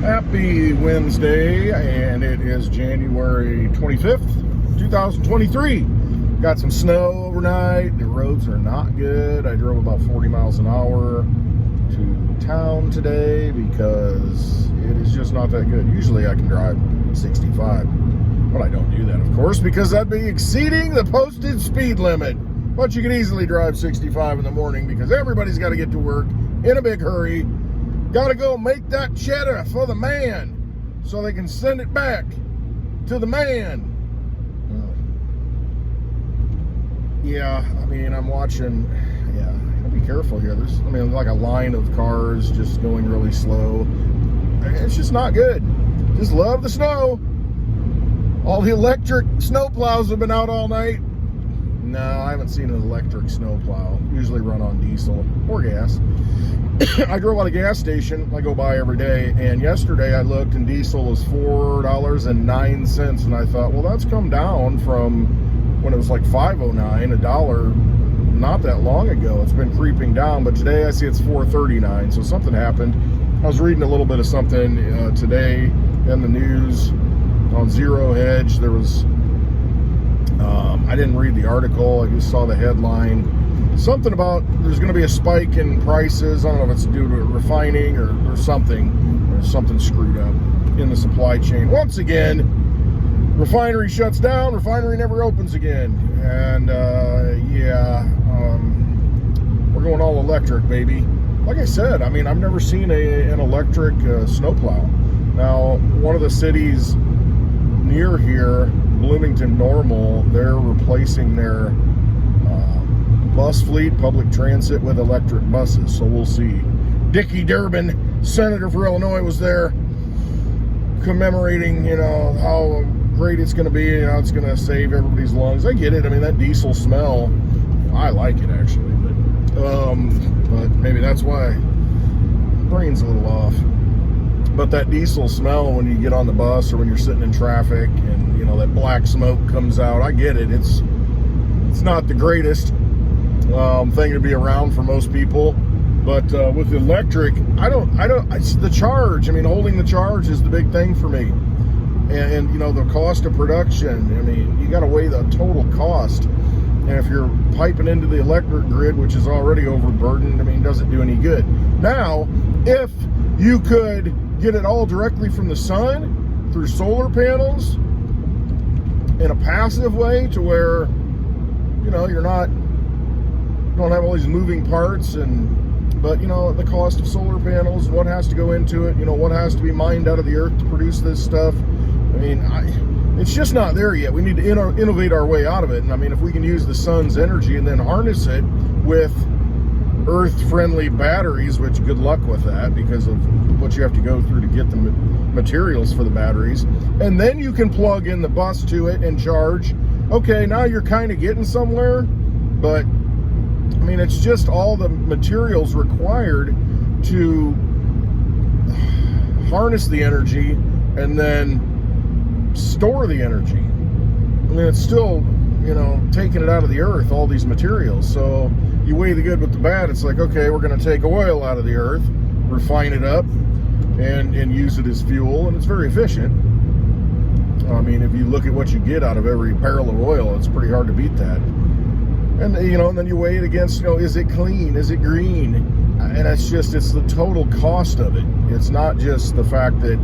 Happy Wednesday, and it is January 25th, 2023. Got some snow overnight. The roads are not good. I drove about 40 miles an hour to town today because it is just not that good. Usually I can drive 65, but I don't do that, of course, because that'd be exceeding the posted speed limit. But you can easily drive 65 in the morning because everybody's got to get to work in a big hurry. Got to go make that cheddar for the man so they can send it back to the man. Yeah, I mean, I'm watching, gotta be careful here. There's, like a line of cars just going really slow. It's just not good. Just love the snow. All the electric snowplows have been out all night. No, I haven't seen an electric snowplow. Usually run on diesel or gas. I drove at a gas station I go by every day, and yesterday I looked and diesel was $4.09, and I thought, well, that's come down from when it was like $5.09, $1 not that long ago. It's been creeping down, but today I see it's $4.39, so something happened. I was reading a little bit of something today in the news on Zero Hedge. There was I didn't read the article, I just saw the headline. Something about there's going to be a spike in prices. I don't know if it's due to refining or something. There's something screwed up in the supply chain. Once again, refinery shuts down, refinery never opens again. And we're going all electric, baby. Like I said, I've never seen an electric snowplow. Now, one of the cities near here, Bloomington Normal, they're replacing their bus fleet, public transit, with electric buses. So we'll see. Dickie Durbin, senator for Illinois, was there commemorating, how great it's going to be, it's going to save everybody's lungs. I get it. That diesel smell, I like it actually, but maybe that's why my brain's a little off. But that diesel smell when you get on the bus or when you're sitting in traffic and that black smoke comes out, I get it. It's not the greatest thing to be around for most people, but with electric, it's the charge. Holding the charge is the big thing for me, and the cost of production. You got to weigh the total cost, and if you're piping into the electric grid, which is already overburdened, it doesn't do any good. Now, if you could get it all directly from the sun through solar panels in a passive way, to where you don't have all these moving parts, but the cost of solar panels, what has to go into it, what has to be mined out of the earth to produce this stuff. It's just not there yet. We need to innovate our way out of it. And if we can use the sun's energy and then harness it with earth-friendly batteries, which good luck with that because of what you have to go through to get the materials for the batteries, and then you can plug in the bus to it and charge. Okay, now you're kind of getting somewhere, but it's just all the materials required to harness the energy and then store the energy. It's still, taking it out of the earth, all these materials. So you weigh the good with the bad. It's like, okay, we're going to take oil out of the earth, refine it up, and use it as fuel, and it's very efficient. If you look at what you get out of every barrel of oil, it's pretty hard to beat that. And and then you weigh it against, is it clean? Is it green? And it's the total cost of it. It's not just the fact that,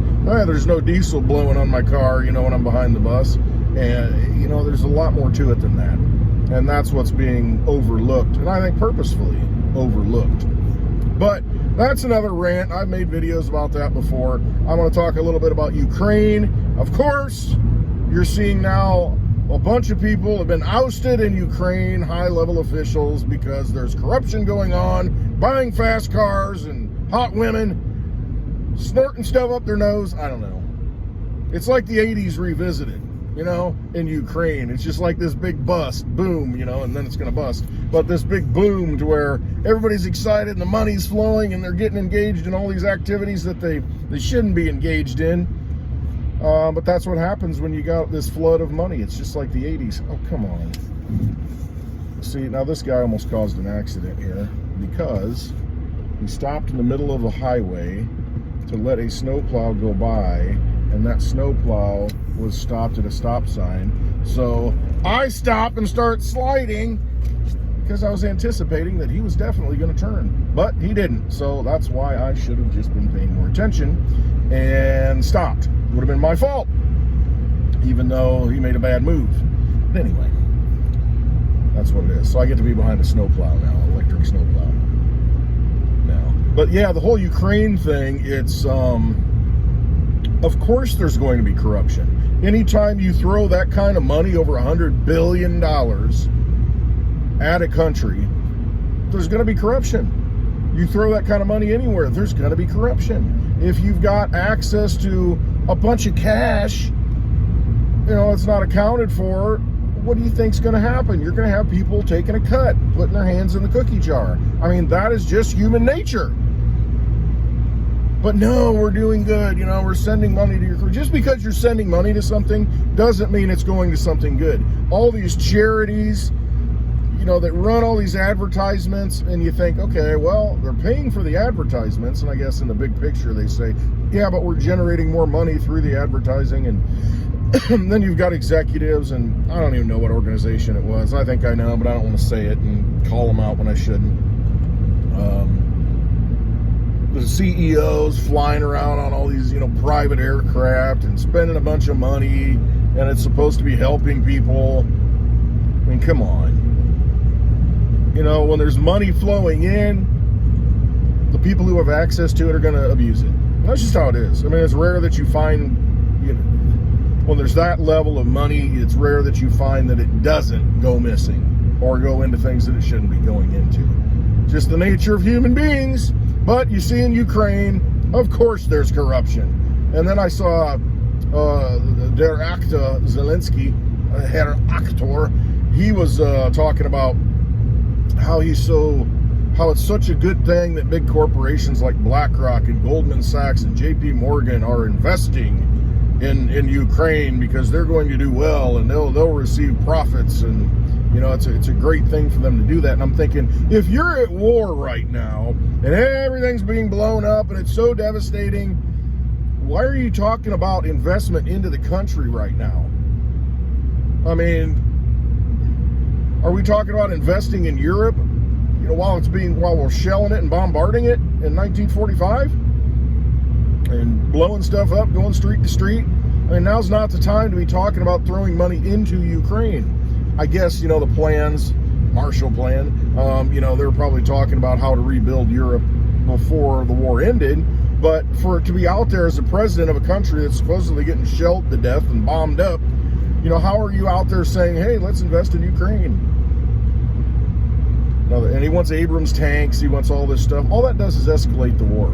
there's no diesel blowing on my car, when I'm behind the bus. And, there's a lot more to it than that. And that's what's being overlooked. And I think purposefully overlooked. But that's another rant. I've made videos about that before. I want to talk a little bit about Ukraine. Of course, you're seeing now a bunch of people have been ousted in Ukraine, high-level officials, because there's corruption going on, buying fast cars and hot women, snorting stuff up their nose. I don't know. It's like the 80s revisited, in Ukraine. It's just like this big bust, boom, and then it's going to bust. But this big boom to where everybody's excited and the money's flowing and they're getting engaged in all these activities that they shouldn't be engaged in. But that's what happens when you got this flood of money. It's just like the 80s. Oh, come on. See, now this guy almost caused an accident here because he stopped in the middle of a highway to let a snowplow go by, and that snowplow was stopped at a stop sign. So I stop and start sliding because I was anticipating that he was definitely going to turn, but he didn't. So that's why I should have just been paying more attention and stopped. Would have been my fault, even though he made a bad move. But anyway, that's what it is. So I get to be behind a snowplow now, electric snowplow now. But yeah, the whole Ukraine thing, it's, of course there's going to be corruption. Anytime you throw that kind of money, over $100 billion, at a country, there's going to be corruption. You throw that kind of money anywhere, there's going to be corruption. If you've got access to a bunch of cash, it's not accounted for, what do you think's going to happen? You're going to have people taking a cut, putting their hands in the cookie jar. I mean, that is just human nature. But no, we're doing good. We're sending money to your... Just because you're sending money to something doesn't mean it's going to something good. All these charities, that run all these advertisements, and you think, okay, well, they're paying for the advertisements, and I guess in the big picture they say, yeah, but we're generating more money through the advertising, and then you've got executives, and I don't even know what organization it was. I think I know, but I don't want to say it and call them out when I shouldn't. The CEOs flying around on all these, private aircraft and spending a bunch of money, and it's supposed to be helping people. I mean, come on. When there's money flowing in, the people who have access to it are going to abuse it. And that's just how it is. I mean, it's rare that you find, when there's that level of money, it's rare that you find that it doesn't go missing or go into things that it shouldn't be going into. Just the nature of human beings. But you see in Ukraine, of course there's corruption. And then I saw der actor Zelensky, Herr Actor, he was talking about how it's such a good thing that big corporations like BlackRock and Goldman Sachs and JP Morgan are investing in Ukraine because they're going to do well and they'll receive profits, and it's a great thing for them to do that. And I'm thinking, if you're at war right now and everything's being blown up and it's so devastating, why are you talking about investment into the country right now? I mean, are we talking about investing in Europe, while we're shelling it and bombarding it in 1945 and blowing stuff up, going street to street? I mean, now's not the time to be talking about throwing money into Ukraine. I guess, the plans, Marshall Plan, they're probably talking about how to rebuild Europe before the war ended. But for it to be out there as the president of a country that's supposedly getting shelled to death and bombed up, how are you out there saying, hey, let's invest in Ukraine? And he wants Abrams tanks, he wants all this stuff. All that does is escalate the war.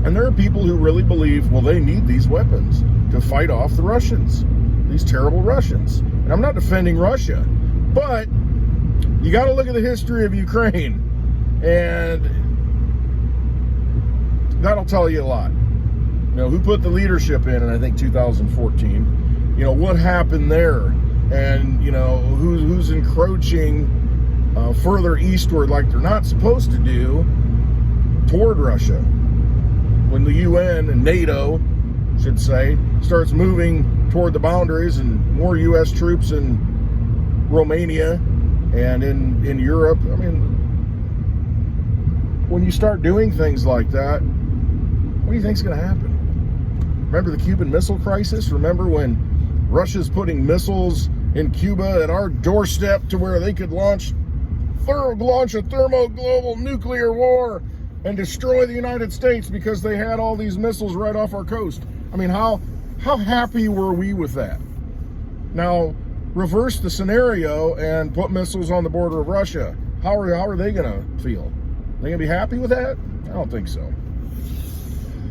And there are people who really believe, well, they need these weapons to fight off the Russians, these terrible Russians. And I'm not defending Russia, but you got to look at the history of Ukraine, and that'll tell you a lot. Who put the leadership in I think 2014. What happened there, and who's encroaching further eastward like they're not supposed to do toward Russia. When the UN and NATO, should say, starts moving toward the boundaries and more U.S. troops in Romania and in Europe. I mean, when you start doing things like that, what do you think's going to happen? Remember the Cuban Missile Crisis? Remember when Russia's putting missiles in Cuba at our doorstep to where they could launch a thermo-global nuclear war and destroy the United States because they had all these missiles right off our coast? I mean, how happy were we with that? Now, reverse the scenario and put missiles on the border of Russia. How are they going to feel? They going to be happy with that? I don't think so.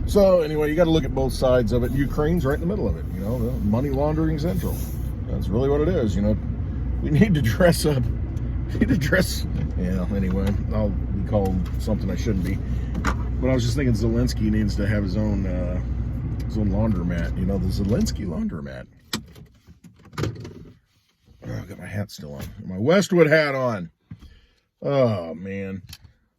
So anyway, you got to look at both sides of it. Ukraine's right in the middle of it. The money laundering central. That's really what it is. We need to dress up. Anyway, I'll be called something I shouldn't be. But I was just thinking Zelensky needs to have his own laundromat. The Zelensky laundromat. Oh, I got my hat still on. My Westwood hat on. Oh, man.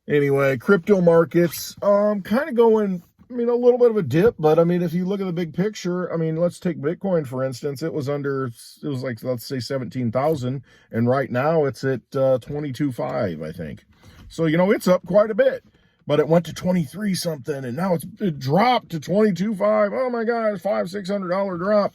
Anyway, crypto markets, kind of going I mean, a little bit of a dip, but I mean, if you look at the big picture, I mean, let's take Bitcoin, for instance. It was like, let's say 17,000. And right now it's at 22.5, I think. So, you know, it's up quite a bit, but it went to 23 something. And now it dropped to 22.5. Oh my God, $500-$600 drop.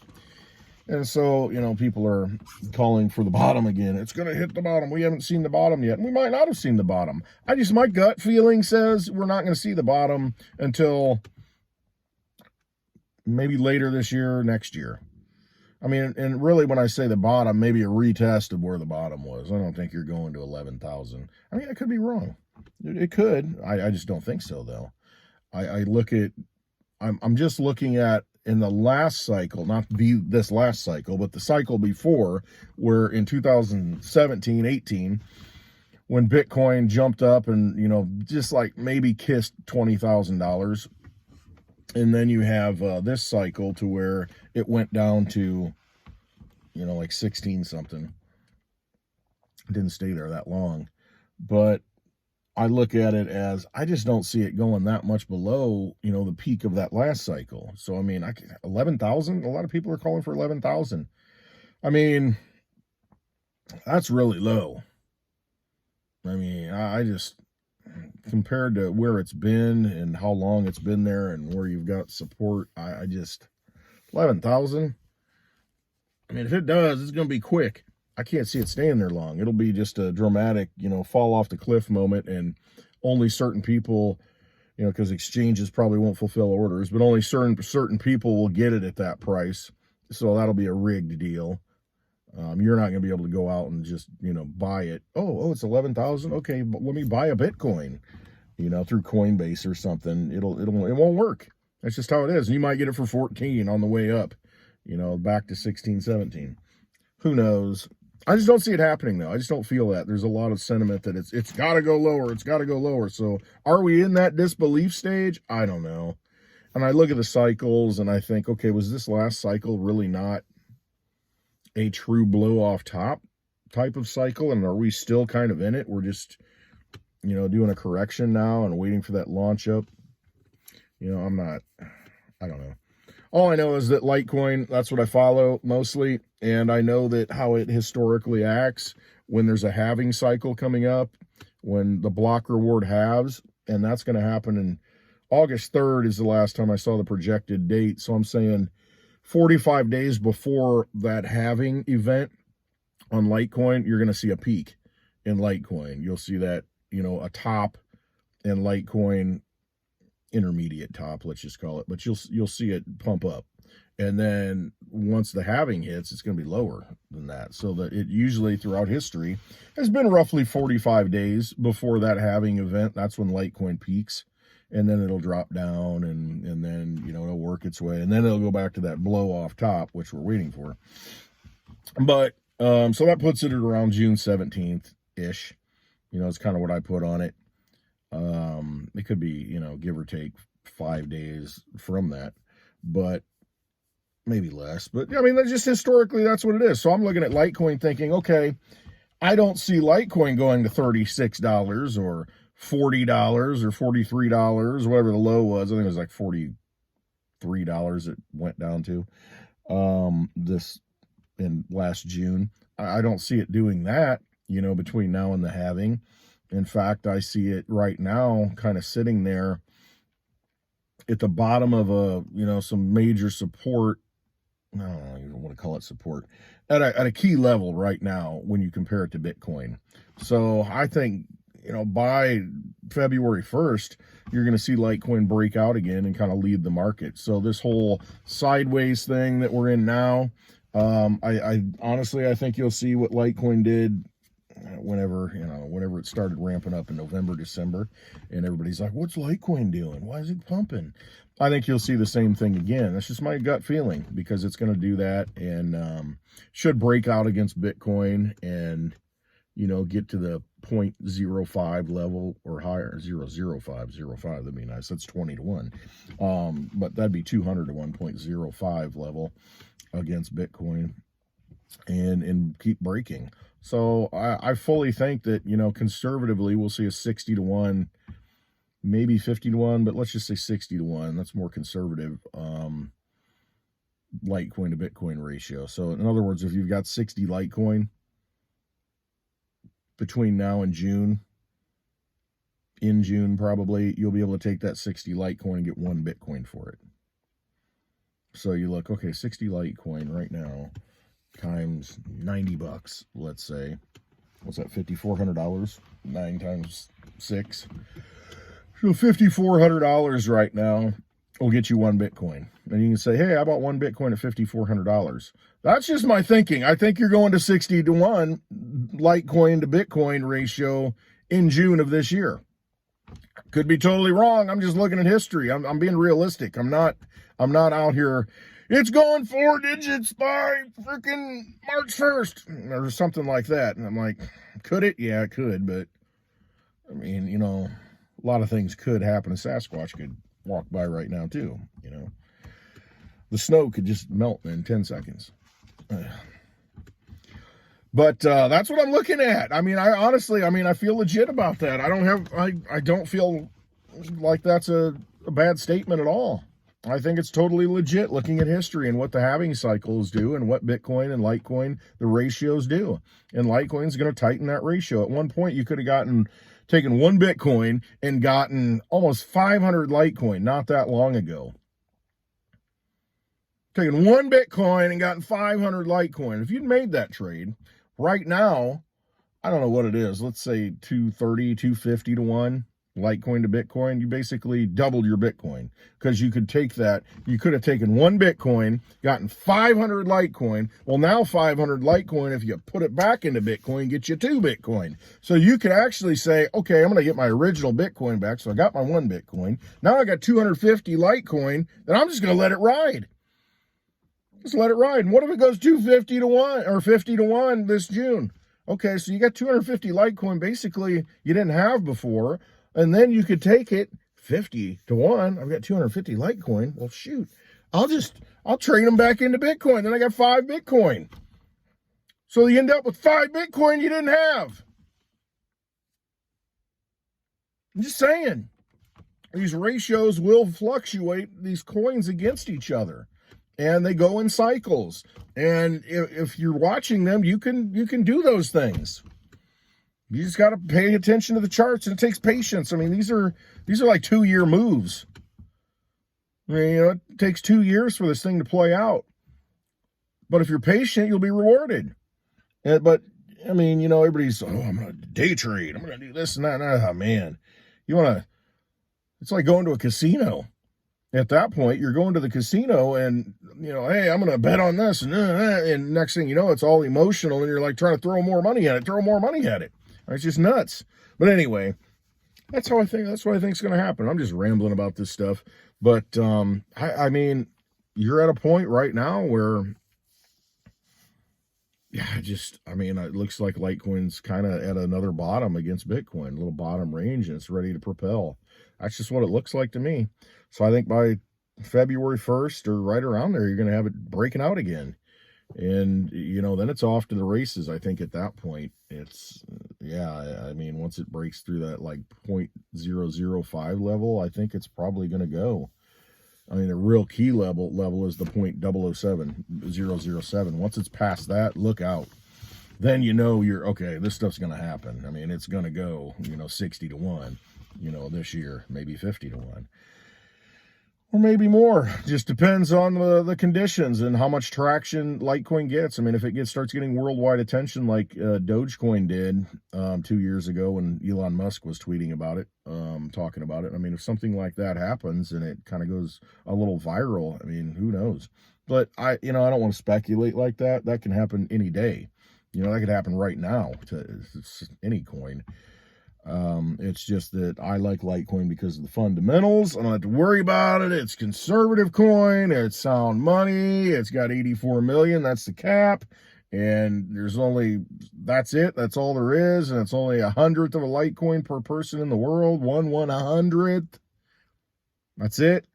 And so, you know, people are calling for the bottom again. It's going to hit the bottom. We haven't seen the bottom yet. And we might not have seen the bottom. My gut feeling says we're not going to see the bottom until maybe later this year or next year. I mean, and really when I say the bottom, maybe a retest of where the bottom was. I don't think you're going to 11,000. I mean, I could be wrong. It could. I just don't think so, though. I'm just looking at in the last cycle, not this last cycle, but the cycle before, where in 2017, 18, when Bitcoin jumped up and, you know, just like maybe kissed $20,000. And then you have this cycle to where it went down to, you know, like 16 something. It didn't stay there that long. But I look at it as, I just don't see it going that much below, you know, the peak of that last cycle. So, I mean, 11,000, a lot of people are calling for 11,000. I mean, that's really low. I mean, I just, compared to where it's been and how long it's been there and where you've got support, I just, 11,000. I mean, if it does, it's going to be quick. I can't see it staying there long. It'll be just a dramatic, you know, fall off the cliff moment, and only certain people, you know, because exchanges probably won't fulfill orders, but only certain people will get it at that price. So that'll be a rigged deal. You're not going to be able to go out and just, you know, buy it. Oh, it's 11,000. Okay, but let me buy a Bitcoin, you know, through Coinbase or something. It won't work. That's just how it is. And you might get it for 14 on the way up, you know, back to 16, 17. Who knows? I just don't see it happening, though. I just don't feel that. There's a lot of sentiment that it's got to go lower. It's got to go lower. So are we in that disbelief stage? I don't know. And I look at the cycles and I think, okay, was this last cycle really not a true blow off top type of cycle? And are we still kind of in it? We're just, you know, doing a correction now and waiting for that launch up. You know, I don't know. All I know is that Litecoin, that's what I follow mostly. And I know that how it historically acts when there's a halving cycle coming up, when the block reward halves, and that's going to happen in August 3rd is the last time I saw the projected date. So I'm saying 45 days before that halving event on Litecoin, you're going to see a peak in Litecoin. You'll see that, you know, a top in Litecoin, intermediate top, let's just call it, but you'll see it pump up. And then once the halving hits, it's going to be lower than that. So that it usually throughout history has been roughly 45 days before that halving event. That's when Litecoin peaks, and then it'll drop down, and then, you know, it'll work its way, and then it'll go back to that blow off top, which we're waiting for. But so that puts it at around June 17th ish. You know, it's kind of what I put on it. It could be, you know, give or take 5 days from that, but maybe less. But I mean, that's just historically, that's what it is. So I'm looking at Litecoin thinking, okay, I don't see Litecoin going to $36 or $40 or $43, whatever the low was. I think it was like $43 it went down to this in last June. I don't see it doing that, you know, between now and the halving. In fact, I see it right now kind of sitting there at the bottom of a, you know, some major support. No, I don't want to call it support, at a key level right now when you compare it to Bitcoin. So I think, you know, by February 1st, you're going to see Litecoin break out again and kind of lead the market. So this whole sideways thing that we're in now, I honestly, I think you'll see what Litecoin did whenever it started ramping up in November, December, and everybody's like, what's Litecoin doing? Why is it pumping? I think you'll see the same thing again. That's just my gut feeling, because it's going to do that and should break out against Bitcoin and, you know, get to the 0.05 level or higher, 0.05. That'd be nice. That's 20 to 1. But that'd be 200 to 1.05 level against Bitcoin and keep breaking. So I fully think that, you know, conservatively, we'll see a 60 to 1 maybe 50 to 1, but let's just say 60 to 1. That's more conservative Litecoin to Bitcoin ratio. So in other words, if you've got 60 Litecoin between now and June, in June probably, you'll be able to take that 60 Litecoin and get 1 Bitcoin for it. So you look, okay, 60 Litecoin right now times 90 bucks, let's say. What's that, $5,400? 9 times 6. So $5,400 right now will get you 1 Bitcoin. And you can say, hey, I bought 1 Bitcoin at $5,400. That's just my thinking. I think you're going to 60 to 1 Litecoin to Bitcoin ratio in June of this year. Could be totally wrong. I'm just looking at history. I'm being realistic. I'm not out here, it's going 4 digits by freaking March 1st or something like that. And I'm like, could it? Yeah, it could. But I mean, you know, a lot of things could happen. A Sasquatch could walk by right now too, you know. The snow could just melt in 10 seconds. But that's what I'm looking at. I mean, I honestly, I feel legit about that. I don't feel like that's a bad statement at all. I think it's totally legit looking at history and what the halving cycles do and what Bitcoin and Litecoin, the ratios do. And Litecoin's going to tighten that ratio. At one point, you could have taken 1 Bitcoin and gotten almost 500 Litecoin not that long ago. Taking 1 Bitcoin and gotten 500 Litecoin. If you'd made that trade, right now, I don't know what it is. Let's say 230, 250 to 1 Litecoin to Bitcoin. You basically doubled your Bitcoin because you could take that. You could have taken 1 Bitcoin, gotten 500 Litecoin. Well, now 500 Litecoin, if you put it back into Bitcoin, gets you 2 Bitcoin. So you could actually say, okay, I'm going to get my original Bitcoin back. So I got my 1 Bitcoin. Now I got 250 Litecoin, and I'm just going to let it ride. Just let it ride. And what if it goes 250 to 1 or 50 to 1 this June? Okay, so you got 250 Litecoin basically you didn't have before. And then you could take it 50 to 1. I've got 250 Litecoin. Well, shoot, I'll trade them back into Bitcoin. Then I got 5 Bitcoin. So you end up with 5 Bitcoin you didn't have. I'm just saying, these ratios will fluctuate these coins against each other. And they go in cycles. And if you're watching them, you can do those things. You just got to pay attention to the charts, and it takes patience. I mean, these are like 2-year moves. I mean, you know, it takes 2 years for this thing to play out. But if you're patient, you'll be rewarded. But I mean, you know, everybody's, I'm going to day trade. I'm going to do this and that. Oh, man, it's like going to a casino. At that point, you're going to the casino and, you know, hey, I'm going to bet on this. And next thing you know, it's all emotional. And you're like trying to throw more money at it. It's just nuts. But anyway, that's what I think is going to happen. I'm just rambling about this stuff. But, I mean, you're at a point right now where, it looks like Litecoin's kind of at another bottom against Bitcoin, a little bottom range, and it's ready to propel. That's just what it looks like to me. So I think by February 1st or right around there, you're going to have it breaking out again. And, you know, then it's off to the races. I think at that point, it's, once it breaks through that like 0.005 level, I think it's probably going to go. I mean, the real key level is the 0.007. Once it's past that, look out. Then you know this stuff's going to happen. I mean, it's going to go, 60 to 1, this year, maybe 50 to 1. Or maybe more. Just depends on the conditions and how much traction Litecoin gets. I mean, if it starts getting worldwide attention like Dogecoin did 2 years ago when Elon Musk was tweeting about it, talking about it. I mean, if something like that happens and it kind of goes a little viral, I mean, who knows? But I don't want to speculate like that. That can happen any day. That could happen right now to any coin. It's just that I like Litecoin because of the fundamentals. I don't have to worry about it. It's conservative coin. It's sound money. It's got 84 million. That's the cap. And that's it. That's all there is. And it's only 1/100th of a Litecoin per person in the world. 1/100th. That's it.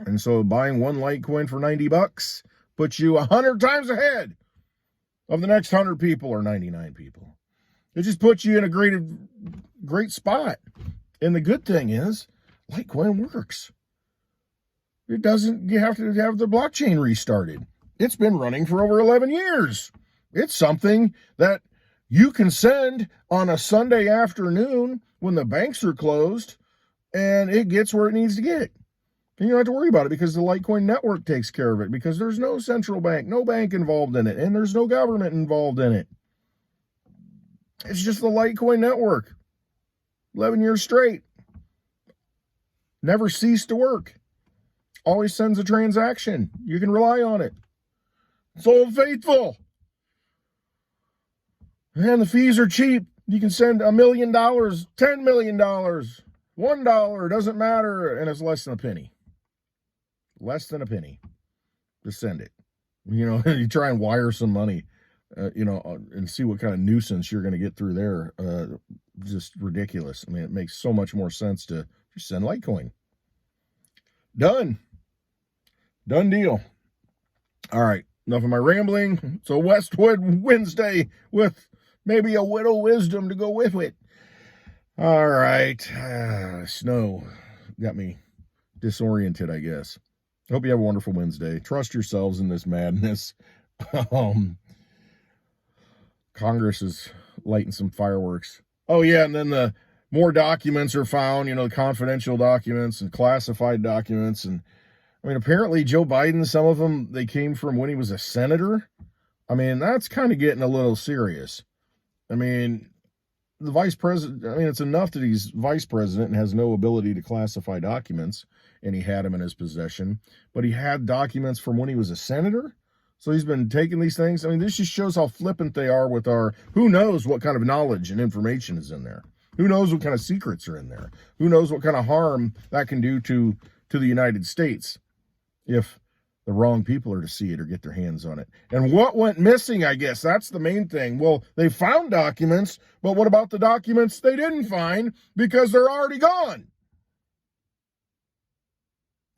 And so buying 1 Litecoin for 90 bucks puts you 100 times ahead of the next 100 people or 99 people. It just puts you in a great spot. And the good thing is, Litecoin works. It doesn't, you have to have the blockchain restarted. It's been running for over 11 years. It's something that you can send on a Sunday afternoon when the banks are closed, and it gets where it needs to get. And you don't have to worry about it because the Litecoin network takes care of it, because there's no central bank, no bank involved in it, and there's no government involved in it. It's just the Litecoin network. 11 years straight. Never ceased to work. Always sends a transaction. You can rely on it. It's Old Faithful. And the fees are cheap. You can send $1 million, $10 million, $1, doesn't matter, and it's less than a penny. Less than a penny. Just send it. You know, you try and wire some money, and see what kind of nuisance you're going to get through there. Just ridiculous. I mean, it makes so much more sense to just send Litecoin. Done. Done deal. All right. Enough of my rambling. It's a Westwood Wednesday with maybe a widow wisdom to go with it. All right. Snow got me disoriented, I guess. Hope you have a wonderful Wednesday. Trust yourselves in this madness. Congress is lighting some fireworks. Oh, yeah, and then the more documents are found, confidential documents and classified documents. And, I mean, apparently Joe Biden, some of them, they came from when he was a senator. I mean, that's kind of getting a little serious. I mean, the vice president, it's enough that he's vice president and has no ability to classify documents, and he had them in his possession. But he had documents from when he was a senator. So he's been taking these things. I mean, this just shows how flippant they are with our, who knows what kind of knowledge and information is in there. Who knows what kind of secrets are in there? Who knows what kind of harm that can do to the United States if the wrong people are to see it or get their hands on it. And what went missing, I guess, that's the main thing. Well, they found documents, but what about the documents they didn't find because they're already gone?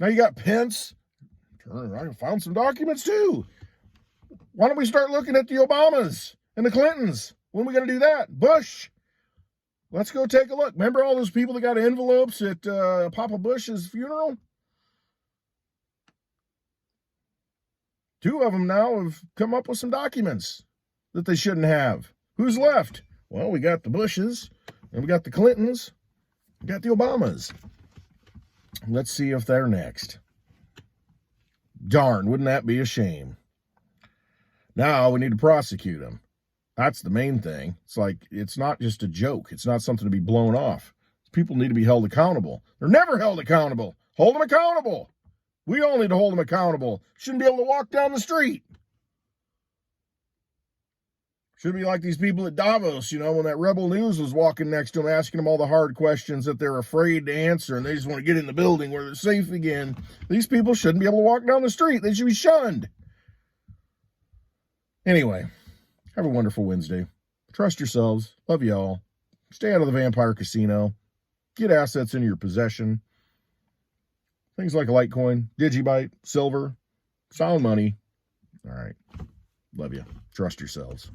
Now you got Pence. I found some documents too. Why don't we start looking at the Obamas and the Clintons? When are we going to do that? Bush. Let's go take a look. Remember all those people that got envelopes at Papa Bush's funeral? 2 of them now have come up with some documents that they shouldn't have. Who's left? Well, we got the Bushes, and we got the Clintons, we got the Obamas. Let's see if they're next. Darn, wouldn't that be a shame? Now we need to prosecute them. That's the main thing. It's like, it's not just a joke. It's not something to be blown off. People need to be held accountable. They're never held accountable. Hold them accountable. We all need to hold them accountable. Shouldn't be able to walk down the street. Should be like these people at Davos, when that Rebel News was walking next to them, asking them all the hard questions that they're afraid to answer, and they just want to get in the building where they're safe again. These people shouldn't be able to walk down the street. They should be shunned. Anyway, have a wonderful Wednesday. Trust yourselves. Love y'all. Stay out of the vampire casino. Get assets into your possession. Things like Litecoin, DigiByte, silver, sound money. All right. Love you. Trust yourselves.